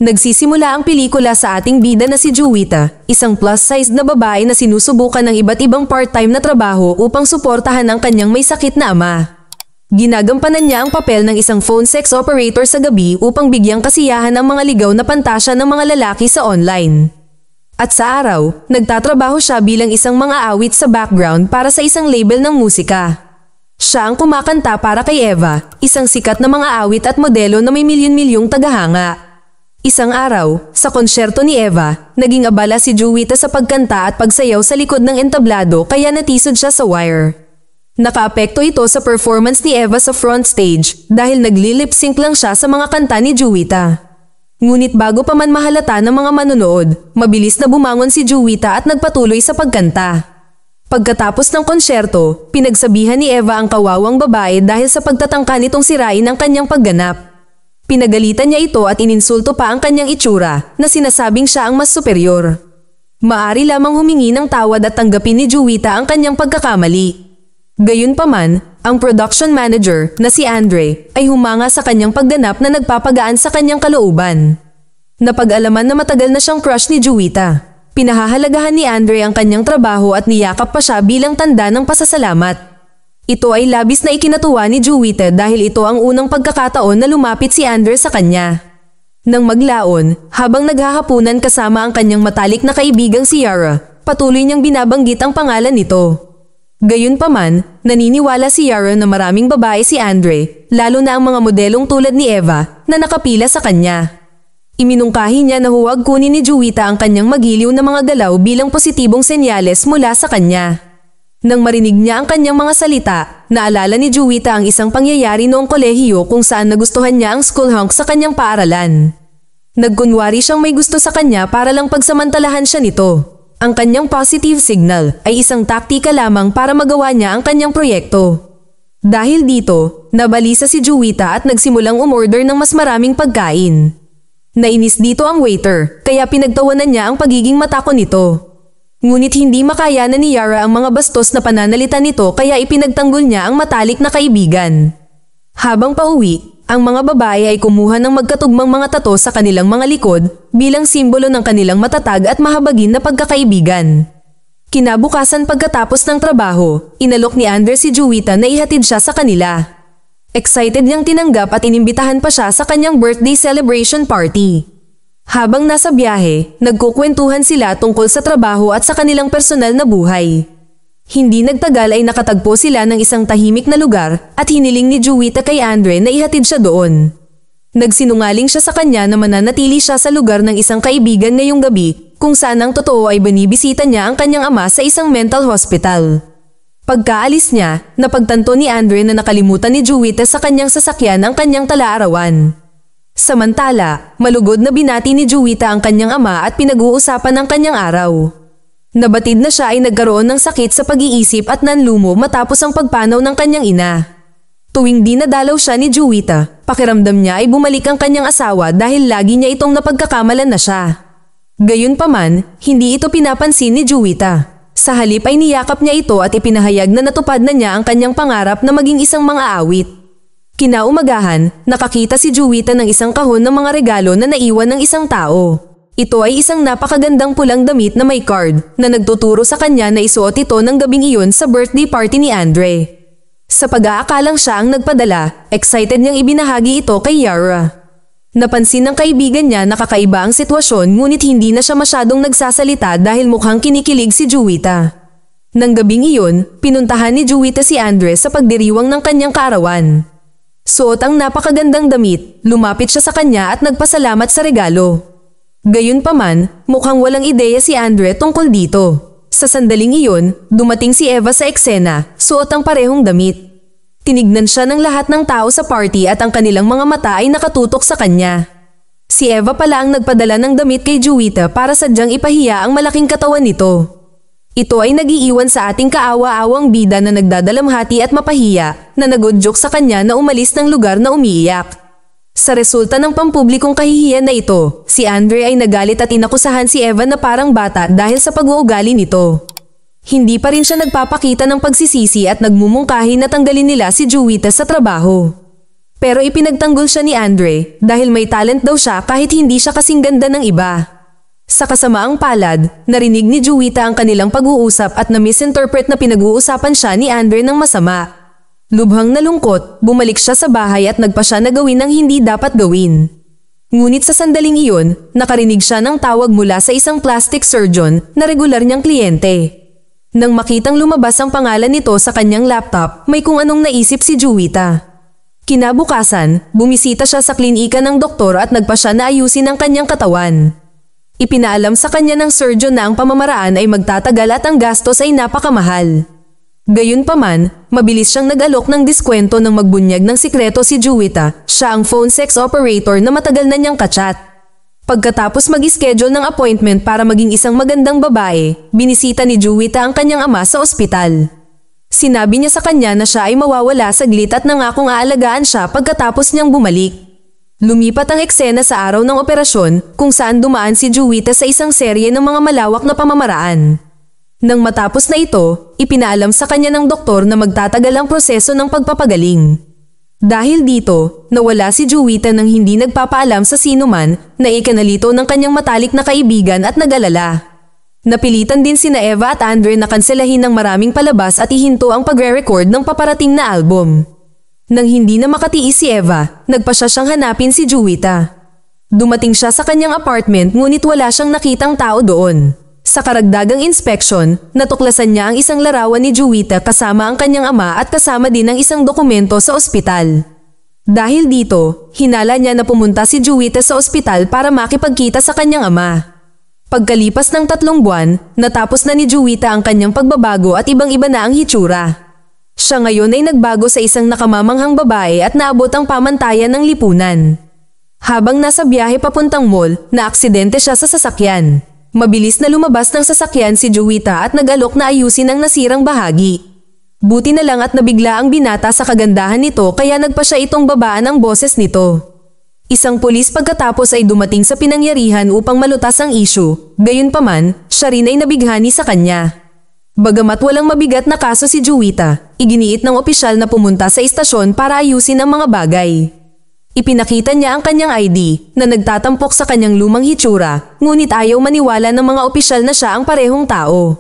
Nagsisimula ang pelikula sa ating bida na si Juwita, isang plus-sized na babae na sinusubukan ng iba't ibang part-time na trabaho upang suportahan ang kanyang may sakit na ama. Ginagampanan niya ang papel ng isang phone sex operator sa gabi upang bigyang kasiyahan ang mga ligaw na pantasya ng mga lalaki sa online. At sa araw, nagtatrabaho siya bilang isang mga awit sa background para sa isang label ng musika. Siya ang kumakanta para kay Eva, isang sikat na mga awit at modelo na may milyon-milyong tagahanga. Isang araw, sa konsyerto ni Eva, naging abala si Juwita sa pagkanta at pagsayaw sa likod ng entablado kaya natisod siya sa wire. Nakaapekto ito sa performance ni Eva sa front stage dahil nagli-lip-sync lang siya sa mga kanta ni Juwita. Ngunit bago pa man mahalata ng mga manonood, mabilis na bumangon si Juwita at nagpatuloy sa pagkanta. Pagkatapos ng konsyerto, pinagsabihan ni Eva ang kawawang babae dahil sa pagtatangka nitong sirain ang kanyang pagganap. Pinagalitan niya ito at ininsulto pa ang kanyang itsura na sinasabing siya ang mas superior. Maari lamang humingi ng tawad at tanggapin ni Juwita ang kanyang pagkakamali. Gayunpaman, ang production manager na si Andre ay humanga sa kanyang pagganap na nagpapagaan sa kanyang kalooban. Napag-alaman na matagal na siyang crush ni Juwita. Pinahahalagahan ni Andre ang kanyang trabaho at niyakap pa siya bilang tanda ng pasasalamat. Ito ay labis na ikinatuwa ni Juwita dahil ito ang unang pagkakataon na lumapit si Andre sa kanya. Nang maglaon, habang naghahapunan kasama ang kanyang matalik na kaibigang si Yara, patuloy niyang binabanggit ang pangalan nito. Gayunpaman, naniniwala si Yara na maraming babae si Andre, lalo na ang mga modelong tulad ni Eva, na nakapila sa kanya. Iminungkahi niya na huwag kunin ni Juwita ang kanyang magiliw na mga galaw bilang positibong senyales mula sa kanya. Nang marinig niya ang kanyang mga salita, naalala ni Juwita ang isang pangyayari noong kolehiyo kung saan nagustuhan niya ang school hunk sa kanyang paaralan. Nagkunwari siyang may gusto sa kanya para lang pagsamantalahan siya nito. Ang kanyang positive signal ay isang taktika lamang para magawa niya ang kanyang proyekto. Dahil dito, nabalisa si Juwita at nagsimulang umorder ng mas maraming pagkain. Nainis dito ang waiter, kaya pinagtawanan niya ang pagiging matako nito. Ngunit hindi makayanan ni Yara ang mga bastos na pananalita nito kaya ipinagtanggol niya ang matalik na kaibigan. Habang pauwi, ang mga babae ay kumuha ng magkatugmang mga tato sa kanilang mga likod bilang simbolo ng kanilang matatag at mahabagin na pagkakaibigan. Kinabukasan pagkatapos ng trabaho, inalok ni Andre si Juwita na ihatid siya sa kanila. Excited niyang tinanggap at inimbitahan pa siya sa kanyang birthday celebration party. Habang nasa biyahe, nagkukwentuhan sila tungkol sa trabaho at sa kanilang personal na buhay. Hindi nagtagal ay nakatagpo sila ng isang tahimik na lugar at hiniling ni Juwita kay Andre na ihatid siya doon. Nagsinungaling siya sa kanya na mananatili siya sa lugar ng isang kaibigan ngayong gabi kung saan ang totoo ay binibisita niya ang kanyang ama sa isang mental hospital. Pagkaalis niya, napagtanto ni Andre na nakalimutan ni Juwita sa kanyang sasakyan ang kanyang tala-arawan. Samantala, malugod na binati ni Juwita ang kanyang ama at pinag-uusapan ang kanyang araw. Nabatid na siya ay nagkaroon ng sakit sa pag-iisip at nanlumo matapos ang pagpanaw ng kanyang ina. Tuwing dinadalaw siya ni Juwita, pakiramdam niya ay bumalik ang kanyang asawa dahil lagi niya itong napagkakamalan na siya. Gayunpaman, hindi ito pinapansin ni Juwita. Sa halip ay niyakap niya ito at ipinahayag na natupad na niya ang kanyang pangarap na maging isang mga awit. Kinaumagahan, nakakita si Juwita ng isang kahon ng mga regalo na naiwan ng isang tao. Ito ay isang napakagandang pulang damit na may card na nagtuturo sa kanya na isuot ito ng gabing iyon sa birthday party ni Andre. Sa pag-aakalang siya ang nagpadala, excited niyang ibinahagi ito kay Yara. Napansin ng kaibigan niya na kakaiba ang sitwasyon ngunit hindi na siya masyadong nagsasalita dahil mukhang kinikilig si Juwita. Nang gabing iyon, pinuntahan ni Juwita si Andre sa pagdiriwang ng kanyang kaarawan. Suot ang napakagandang damit, lumapit siya sa kanya at nagpasalamat sa regalo. Gayunpaman, mukhang walang ideya si Andre tungkol dito. Sa sandaling iyon, dumating si Eva sa eksena, suot ang parehong damit. Tinignan siya ng lahat ng tao sa party at ang kanilang mga mata ay nakatutok sa kanya. Si Eva pala ang nagpadala ng damit kay Juwita para sadyang ipahiya ang malaking katawan nito. Ito ay nagiiwan sa ating kaawa-awang bida na nagdadalamhati at mapahiya na nagudyok sa kanya na umalis ng lugar na umiiyak. Sa resulta ng pampublikong kahihiyan na ito, si Andre ay nagalit at inakusahan si Eva na parang bata dahil sa pag-uugali nito. Hindi pa rin siya nagpapakita ng pagsisisi at nagmumungkahi na tanggalin nila si Juwita sa trabaho. Pero ipinagtanggol siya ni Andre dahil may talent daw siya kahit hindi siya kasing ganda ng iba. Sa kasamaang palad, narinig ni Juwita ang kanilang pag-uusap at na-misinterpret na pinag-uusapan siya ni Andre ng masama. Lubhang nalungkot, bumalik siya sa bahay at nagpa siya na gawin ang hindi dapat gawin. Ngunit sa sandaling iyon, nakarinig siya ng tawag mula sa isang plastic surgeon na regular niyang kliyente. Nang makitang lumabas ang pangalan nito sa kanyang laptop, may kung anong naisip si Juwita. Kinabukasan, bumisita siya sa klinika ng doktor at nagpa siya na ayusin ang kanyang katawan. Ipinaalam sa kanya ng surgeon na ang pamamaraan ay magtatagal at ang gastos ay napakamahal. Gayunpaman, mabilis siyang nag-alok ng diskwento nang magbunyag ng sikreto si Juwita, siya ang phone sex operator na matagal na niyang kachat. Pagkatapos mag-schedule ng appointment para maging isang magandang babae, binisita ni Juwita ang kanyang ama sa ospital. Sinabi niya sa kanya na siya ay mawawala saglit at nangakong aalagaan siya pagkatapos niyang bumalik. Lumipat ang eksena sa araw ng operasyon kung saan dumaan si Juwita sa isang serye ng mga malawak na pamamaraan. Nang matapos na ito, ipinaalam sa kanya ng doktor na magtatagal ang proseso ng pagpapagaling. Dahil dito, nawala si Juwita nang hindi nagpapaalam sa sinuman na ikanalito ng kanyang matalik na kaibigan at nag-alala. Napilitan din sina Eva at Andre na kanselahin ng maraming palabas at ihinto ang pagre-record ng paparating na album. Nang hindi na makatiis si Eva, nagpa siya siyang hanapin si Juwita. Dumating siya sa kanyang apartment ngunit wala siyang nakitang tao doon. Sa karagdagang inspeksyon, natuklasan niya ang isang larawan ni Juwita kasama ang kanyang ama at kasama din ang isang dokumento sa ospital. Dahil dito, hinala niya na pumunta si Juwita sa ospital para makipagkita sa kanyang ama. Pagkalipas ng 3 buwan, natapos na ni Juwita ang kanyang pagbabago at ibang-iba na ang hitsura. Siya ngayon ay nagbago sa isang nakamamanghang babae at naabot ang pamantayan ng lipunan. Habang nasa biyahe papuntang mall, naaksidente siya sa sasakyan. Mabilis na lumabas ng sasakyan si Juwita at nag-alok na ayusin ang nasirang bahagi. Buti na lang at nabigla ang binata sa kagandahan nito kaya nagpa siya itong babaan ang boses nito. Isang pulis pagkatapos ay dumating sa pinangyarihan upang malutas ang issue, gayunpaman, siya rin ay nabighani sa kanya. Bagamat walang mabigat na kaso si Juwita, iginiit ng opisyal na pumunta sa istasyon para ayusin ang mga bagay. Ipinakita niya ang kanyang ID na nagtatampok sa kanyang lumang hitsura, ngunit ayaw maniwala ng mga opisyal na siya ang parehong tao.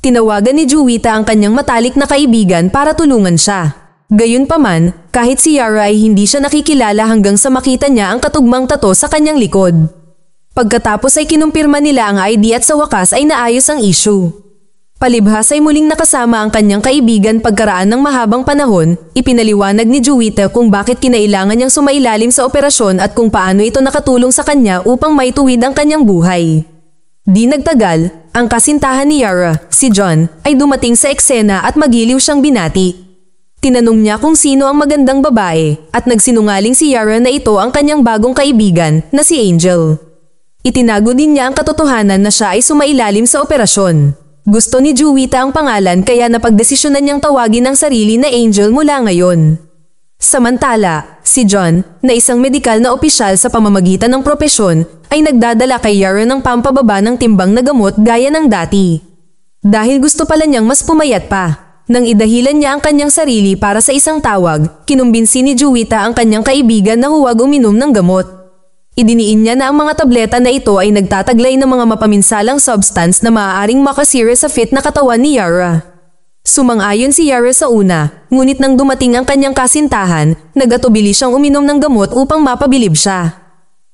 Tinawagan ni Juwita ang kanyang matalik na kaibigan para tulungan siya. Gayunpaman, kahit si Yara ay hindi siya nakikilala hanggang sa makita niya ang katugmang tato sa kanyang likod. Pagkatapos ay kinumpirma nila ang ID at sa wakas ay naayos ang issue. Palibhas ay muling nakasama ang kanyang kaibigan pagkaraan ng mahabang panahon, ipinaliwanag ni Juwita kung bakit kinailangan niyang sumailalim sa operasyon at kung paano ito nakatulong sa kanya upang maituwid ang kanyang buhay. Di nagtagal, ang kasintahan ni Yara, si John, ay dumating sa eksena at magiliw siyang binati. Tinanong niya kung sino ang magandang babae at nagsinungaling si Yara na ito ang kanyang bagong kaibigan na si Angel. Itinago din niya ang katotohanan na siya ay sumailalim sa operasyon. Gusto ni Juwita ang pangalan kaya napagdesisyonan niyang tawagin ang sarili na Angel mula ngayon. Samantala, si John, na isang medikal na opisyal sa pamamagitan ng propesyon, ay nagdadala kay Yara ng pampababa ng timbang na gamot gaya ng dati. Dahil gusto pala niyang mas pumayat pa, nang idahilan niya ang kanyang sarili para sa isang tawag, kinumbinsi ni Juwita ang kanyang kaibigan na huwag uminom ng gamot. Idiniin niya na ang mga tableta na ito ay nagtataglay ng mga mapaminsalang substance na maaaring makasira sa fit na katawan ni Yara. Sumang-ayon si Yara sa una, ngunit nang dumating ang kanyang kasintahan, nagatubili siyang uminom ng gamot upang mapabilib siya.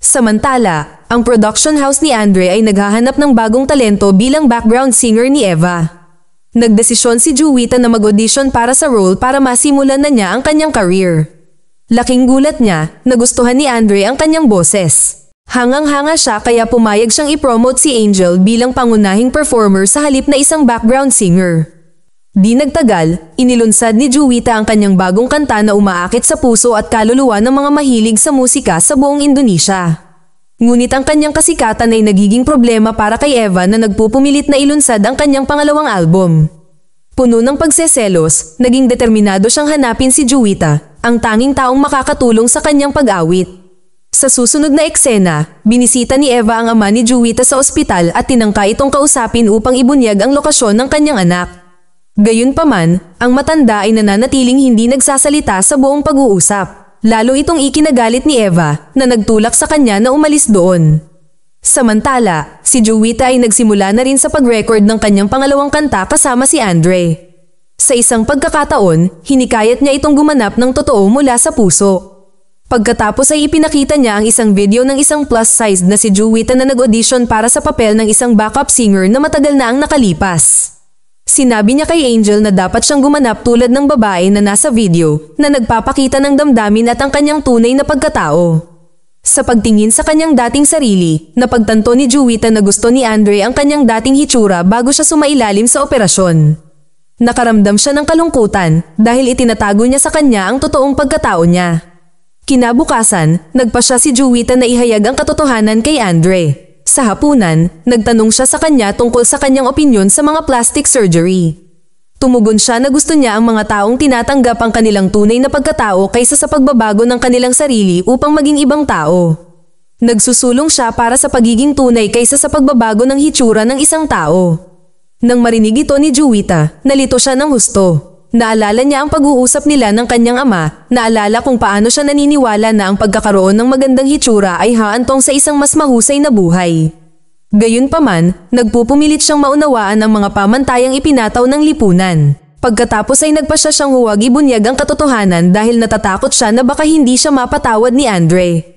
Samantala, ang production house ni Andre ay naghahanap ng bagong talento bilang background singer ni Eva. Nagdesisyon si Juwita na mag-audition para sa role para masimulan na niya ang kanyang career. Laking gulat niya, nagustuhan ni Andre ang kanyang boses. Hangang-hanga siya kaya pumayag siyang ipromote si Angel bilang pangunahing performer sa halip na isang background singer. Di nagtagal, inilunsad ni Juwita ang kanyang bagong kanta na umaakit sa puso at kaluluwa ng mga mahilig sa musika sa buong Indonesia. Ngunit ang kanyang kasikatan ay nagiging problema para kay Eva na nagpupumilit na ilunsad ang kanyang pangalawang album. Puno ng pagseselos, naging determinado siyang hanapin si Juwita, ang tanging taong makakatulong sa kanyang pag-awit. Sa susunod na eksena, binisita ni Eva ang ama ni Juwita sa ospital at tinangka itong kausapin upang ibunyag ang lokasyon ng kanyang anak. Gayunpaman, ang matanda ay nananatiling hindi nagsasalita sa buong pag-uusap. Lalo itong ikinagalit ni Eva na nagtulak sa kanya na umalis doon. Samantala, si Juwita ay nagsimula na rin sa pag-record ng kanyang pangalawang kanta kasama si Andre. Sa isang pagkakataon, hinikayat niya itong gumanap ng totoo mula sa puso. Pagkatapos ay ipinakita niya ang isang video ng isang plus-sized na si Juwita na nag-audition para sa papel ng isang backup singer na matagal na ang nakalipas. Sinabi niya kay Angel na dapat siyang gumanap tulad ng babae na nasa video na nagpapakita ng damdamin at ang kanyang tunay na pagkatao. Sa pagtingin sa kanyang dating sarili, napagtanto ni Juwita na gusto ni Andre ang kanyang dating hitsura bago siya sumailalim sa operasyon. Nakaramdam siya ng kalungkutan dahil itinatago niya sa kanya ang totoong pagkatao niya. Kinabukasan, nagpa siya si Juwita na ihayag ang katotohanan kay Andre. Sa hapunan, nagtanong siya sa kanya tungkol sa kanyang opinyon sa mga plastic surgery. Tumugon siya na gusto niya ang mga taong tinatanggap ang kanilang tunay na pagkatao kaysa sa pagbabago ng kanilang sarili upang maging ibang tao. Nagsusulong siya para sa pagiging tunay kaysa sa pagbabago ng hitsura ng isang tao. Nang marinig ito ni Juwita, nalito siya ng husto. Naalala niya ang pag-uusap nila ng kanyang ama, naalala kung paano siya naniniwala na ang pagkakaroon ng magandang hitsura ay haantong sa isang mas mahusay na buhay. Gayunpaman, nagpupumilit siyang maunawaan ang mga pamantayang ipinataw ng lipunan. Pagkatapos ay nagpa siyang huwag ibunyag ang katotohanan dahil natatakot siya na baka hindi siya mapatawad ni Andre.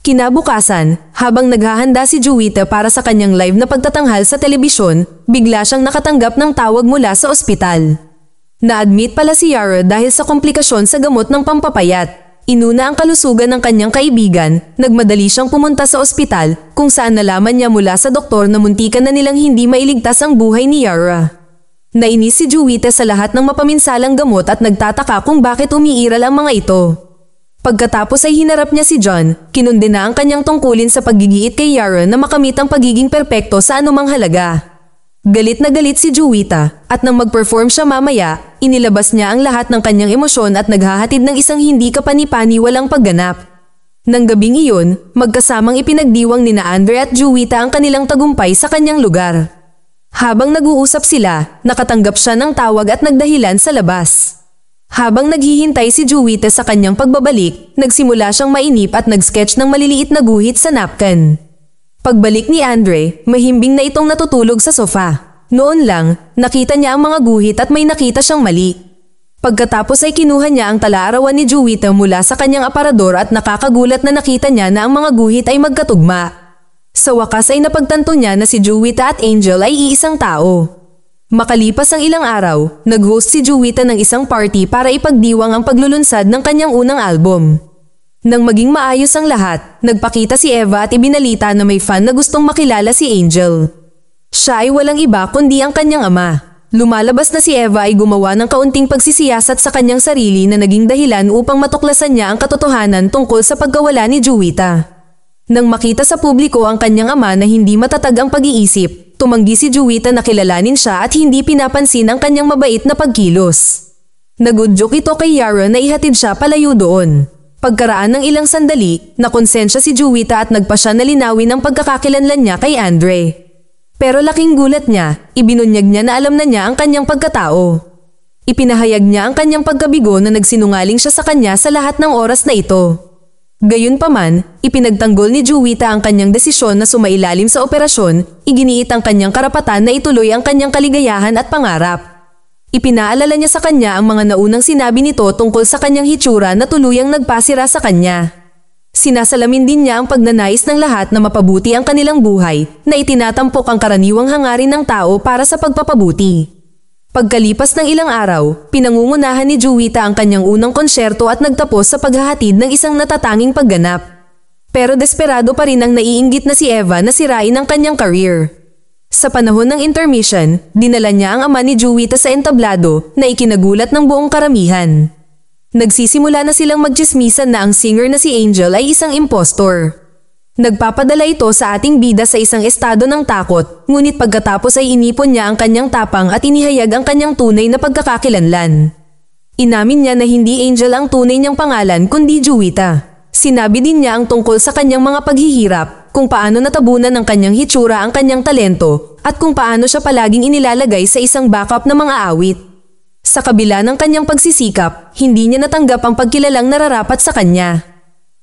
Kinabukasan, habang naghahanda si Juwita para sa kanyang live na pagtatanghal sa telebisyon, bigla siyang nakatanggap ng tawag mula sa ospital. Na-admit pala si Yara dahil sa komplikasyon sa gamot ng pampapayat. Inuna ang kalusugan ng kanyang kaibigan, nagmadali siyang pumunta sa ospital kung saan nalaman niya mula sa doktor na muntikan na nilang hindi mailigtas ang buhay ni Yara. Nainis si Juwita sa lahat ng mapaminsalang gamot at nagtataka kung bakit umiiral ang mga ito. Pagkatapos ay hinarap niya si John, kinundena ang kanyang tungkulin sa paggigiit kay Yara na makamit ang pagiging perpekto sa anumang halaga. Galit na galit si Juwita at nang mag-perform siya mamaya, inilabas niya ang lahat ng kanyang emosyon at naghahatid ng isang hindi kapani-paniwalang pagganap. Nang gabing iyon, magkasamang ipinagdiwang nina Andre at Juwita ang kanilang tagumpay sa kanyang lugar. Habang nag-uusap sila, nakatanggap siya ng tawag at nagdahilan sa labas. Habang naghihintay si Juwita sa kanyang pagbabalik, nagsimula siyang mainip at nag-sketch ng maliliit na guhit sa napkin. Pagbalik ni Andre, mahimbing na itong natutulog sa sofa. Noon lang, nakita niya ang mga guhit at may nakita siyang mali. Pagkatapos ay kinuha niya ang talaarawan ni Juwita mula sa kanyang aparador at nakakagulat na nakita niya na ang mga guhit ay magkatugma. Sa wakas ay napagtanto niya na si Juwita at Angel ay iisang tao. Makalipas ang ilang araw, nag-host si Juwita ng isang party para ipagdiwang ang paglulunsad ng kanyang unang album. Nang maging maayos ang lahat, nagpakita si Eva at ibinalita na may fan na gustong makilala si Angel. Siya ay walang iba kundi ang kanyang ama. Lumalabas na si Eva ay gumawa ng kaunting pagsisiyasat sa kanyang sarili na naging dahilan upang matuklasan niya ang katotohanan tungkol sa pagkawala ni Juwita. Nang makita sa publiko ang kanyang ama na hindi matatag ang pag-iisip, tumanggi si Juwita na kilalanin siya at hindi pinapansin ang kanyang mabait na pagkilos. Nagudyok ito kay Yara na ihatid siya palayo doon. Pagkaraan ng ilang sandali, nakonsensya si Juwita at nagpa siya na linawin ang pagkakakilanlan niya kay Andre. Pero laking gulat niya, ibinunyag niya na alam na niya ang kanyang pagkatao. Ipinahayag niya ang kanyang pagkabigo na nagsinungaling siya sa kanya sa lahat ng oras na ito. Gayunpaman, ipinagtanggol ni Juwita ang kanyang desisyon na sumailalim sa operasyon, iginiit ang kanyang karapatan na ituloy ang kanyang kaligayahan at pangarap. Ipinaalala niya sa kanya ang mga naunang sinabi nito tungkol sa kanyang hitsura na tuluyang nagpasira sa kanya. Sinasalamin din niya ang pagnanais ng lahat na mapabuti ang kanilang buhay, na itinatampok ang karaniwang hangarin ng tao para sa pagpapabuti. Pagkalipas ng ilang araw, pinangungunahan ni Juwita ang kanyang unang konsyerto at nagtapos sa paghahatid ng isang natatanging pagganap. Pero desperado pa rin ang naiinggit na si Eva na sirain ang kanyang career. Sa panahon ng intermission, dinala niya ang ama ni Juwita sa entablado na ikinagulat ng buong karamihan. Nagsisimula na silang magtsismisan na ang singer na si Angel ay isang impostor. Nagpapadala ito sa ating bida sa isang estado ng takot, ngunit pagkatapos ay inipon niya ang kanyang tapang at inihayag ang kanyang tunay na pagkakakilanlan. Inamin niya na hindi Angel ang tunay niyang pangalan kundi Juwita. Sinabi din niya ang tungkol sa kanyang mga paghihirap, kung paano natabunan ng kanyang hitsura ang kanyang talento, at kung paano siya palaging inilalagay sa isang backup na mga awit. Sa kabila ng kanyang pagsisikap, hindi niya natanggap ang pagkilalang nararapat sa kanya.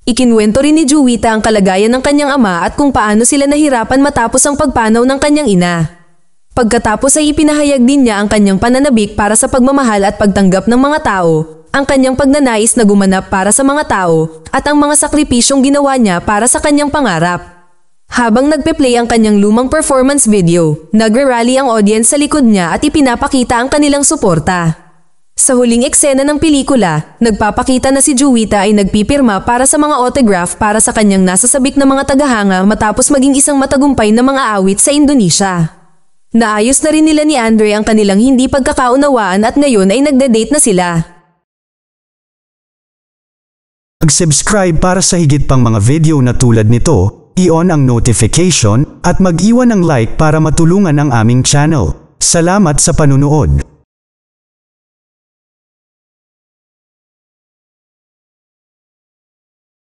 Ikinwento rin ni Juwita ang kalagayan ng kanyang ama at kung paano sila nahirapan matapos ang pagpanaw ng kanyang ina. Pagkatapos ay ipinahayag din niya ang kanyang pananabik para sa pagmamahal at pagtanggap ng mga tao, ang kanyang pagnanais na gumanap para sa mga tao, at ang mga sakripisyong ginawa niya para sa kanyang pangarap. Habang nagpe-play ang kanyang lumang performance video, nagre-rally ang audience sa likod niya at ipinapakita ang kanilang suporta. Sa huling eksena ng pelikula, nagpapakita na si Juwita ay nagpipirma para sa mga autograph para sa kanyang nasasabik na mga tagahanga matapos maging isang matagumpay na mga awit sa Indonesia. Naayos na rin nila ni Andre ang kanilang hindi pagkakaunawaan at ngayon ay nagde-date na sila. Mag-subscribe para sa higit pang mga video na tulad nito. I-on ang notification at mag-iwan ng like para matulungan ang aming channel. Salamat sa panunood.